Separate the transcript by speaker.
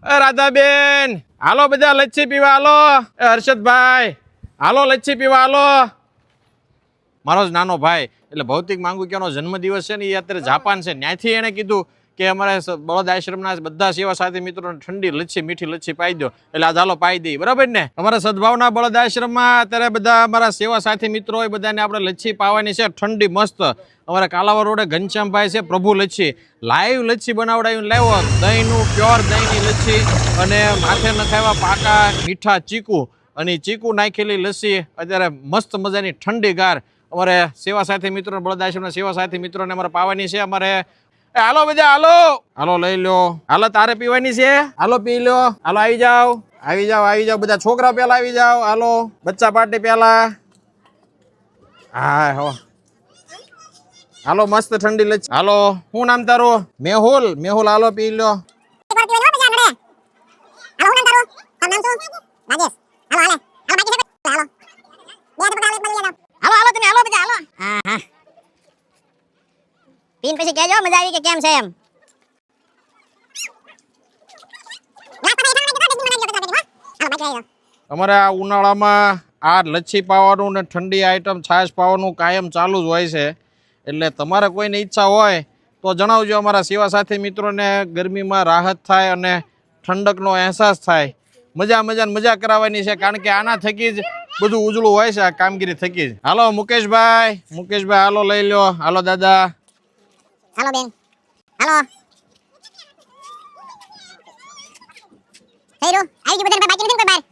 Speaker 1: રાધાબેન હાલો બધા લચ્છી પીવા હાલો. હર્ષદભાઈ હાલો લચ્છી પીવા હાલો. મારો જ નાનો ભાઈ એટલે ભૌતિક માંગુકિયાનો જન્મદિવસ છે ને એ અત્યારે જાપાન છે. ત્યાંથી એણે કીધું કે અમારે બળદ આશ્રમના બધા સેવા સાથી મિત્રોને ઠંડી લચ્છી મીઠી લચ્છી પાઈ દો. એટલે આ ચાલો પાઈ દઈએ, બરાબર ને? અમારા સદભાવના બળદ આશ્રમમાં અત્યારે બધા અમારા સેવા સાથી મિત્રો હોય બધાને આપણે લચ્છી પાવાની છે ઠંડી મસ્ત. અમારા કાલાવર રોડે ઘનશ્યામભાઈ છે પ્રભુ લચ્છી, લાઈવ લચ્છી બનાવડાવીને લાવ્યો. દહીંનું પ્યોર દહીંની લચ્છી અને માથે નખાવ્યા પાકા મીઠા ચીકુ અને ચીકુ નાખેલી લસ્સી અત્યારે મસ્ત મજાની ઠંડી ગાર અમારે સેવા સાથી મિત્રો બળદ આશ્રમના સેવા સાથી મિત્રોને અમારે પાવાની છે. અમારે હાલો બધા હાલો હાલો લઈ લો. હાલો તારે પીવાની છે, હાલો પી લો. હાલો આવી જાઓ આવી જાઓ આવી જાઓ બધા છોકરા પેલા આવી જાઓ. હાલો બચ્ચા પાર્ટી પેલા. હા હો હાલો મસ્ત ઠંડી લચ્છી. હાલો શું નામ તારું? મેહુલ. મેહુલ હાલો પી લો.
Speaker 2: પીન પછી કહેજો મજા આવી કે કેમ છે એમ.
Speaker 1: અમારે આ ઉનાળામાં આ લચ્છી પાવાનું ને ઠંડી આઈટમ છાશ પાવાનું કાયમ ચાલુ જ હોય છે. એટલે તમારે કોઈને ઈચ્છા હોય તો જણાવજો. અમારા સેવા સાથી મિત્રોને ગરમીમાં રાહત થાય અને ઠંડકનો અહેસાસ થાય. મજા કરાવવાની છે કારણ કે આના થકી જ બધું ઉજળું હોય છે આ કામગીરી થકી જ. હાલો મુકેશભાઈ હાલો લઈ લો. હાલો દાદા
Speaker 2: હાલો બેન હાલો. થઈ રહ્યું આવી ગયું બધાને બાકી નથી કોઈ બહાર.